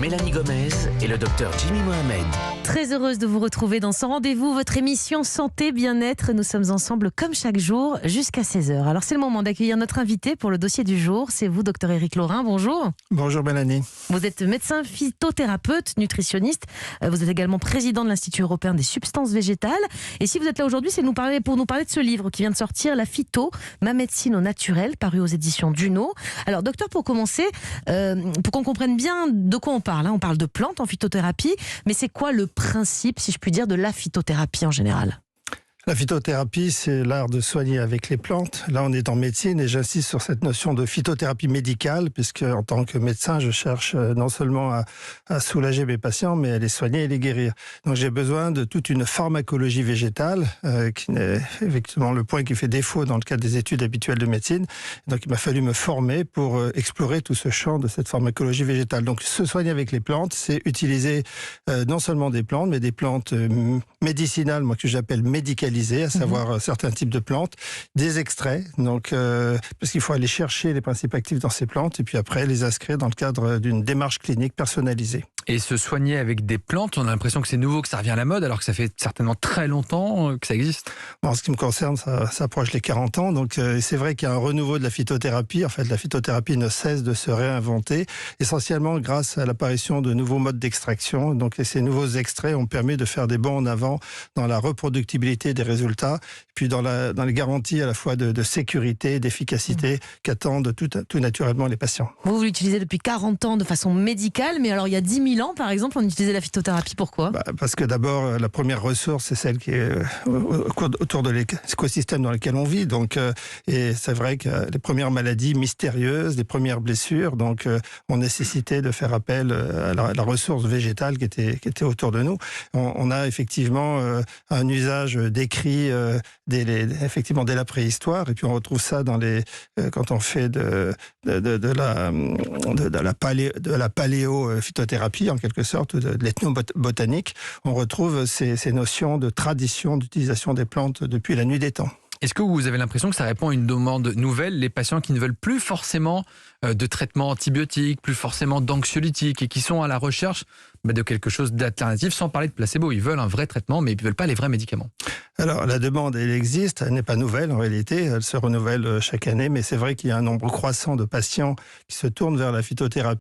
Mélanie Gomez et le docteur Jimmy Mohamed. Très heureuse de vous retrouver dans ce rendez-vous, votre émission Santé Bien-être. Nous sommes ensemble comme chaque jour jusqu'à 16h. Alors c'est le moment d'accueillir notre invité pour le dossier du jour. C'est vous, docteur Éric Laurin. Bonjour. Bonjour Mélanie. Vous êtes médecin phytothérapeute, nutritionniste. Vous êtes également président de l'Institut européen des substances végétales. Et si vous êtes là aujourd'hui, c'est pour nous parler de ce livre qui vient de sortir, La phyto, ma médecine au naturel, paru aux éditions Duno. Alors docteur, pour commencer, pour qu'on comprenne bien de quoi on parle, on parle de plantes en phytothérapie, mais c'est quoi le principe, si je puis dire, de la phytothérapie en général ? La phytothérapie, c'est l'art de soigner avec les plantes. Là, on est en médecine et j'insiste sur cette notion de phytothérapie médicale, puisque en tant que médecin, je cherche non seulement à soulager mes patients, mais à les soigner et les guérir. Donc, j'ai besoin de toute une pharmacologie végétale, qui est effectivement le point qui fait défaut dans le cadre des études habituelles de médecine. Donc, il m'a fallu me former pour explorer tout ce champ de cette pharmacologie végétale. Donc, se soigner avec les plantes, c'est utiliser non seulement des plantes, mais des plantes médicinales, moi que j'appelle médicalisées, à savoir certains types de plantes, des extraits, donc parce qu'il faut aller chercher les principes actifs dans ces plantes et puis après les inscrire dans le cadre d'une démarche clinique personnalisée. Et se soigner avec des plantes, on a l'impression que c'est nouveau, que ça revient à la mode, alors que ça fait certainement très longtemps que ça existe. Bon, en ce qui me concerne, ça approche les 40 ans, donc c'est vrai qu'il y a un renouveau de la phytothérapie. En fait, la phytothérapie ne cesse de se réinventer, essentiellement grâce à l'apparition de nouveaux modes d'extraction. Donc, ces nouveaux extraits ont permis de faire des bonds en avant dans la reproductibilité des résultats, puis dans les garanties à la fois de sécurité, d'efficacité qu'attendent tout naturellement les patients. Vous l'utilisez depuis 40 ans de façon médicale, mais alors il y a 10 000 ans, par exemple, on utilisait la phytothérapie. Pourquoi ? Parce que d'abord, la première ressource, c'est celle qui est autour de l'écosystème dans lequel on vit. Donc, et c'est vrai que les premières maladies mystérieuses, les premières blessures, donc, ont nécessité de faire appel à la ressource végétale qui était autour de nous. On a effectivement un usage décrit effectivement dès la préhistoire, et puis on retrouve ça quand on fait de la paléophytothérapie, en quelque sorte, ou de l'ethnobotanique, on retrouve ces notions de tradition d'utilisation des plantes depuis la nuit des temps. Est-ce que vous avez l'impression que ça répond à une demande nouvelle, les patients qui ne veulent plus forcément de traitement antibiotique, plus forcément d'anxiolytiques et qui sont à la recherche de quelque chose d'alternatif, sans parler de placebo, ils veulent un vrai traitement mais ils ne veulent pas les vrais médicaments? Alors la demande, elle existe, elle n'est pas nouvelle en réalité, elle se renouvelle chaque année, mais c'est vrai qu'il y a un nombre croissant de patients qui se tournent vers la phytothérapie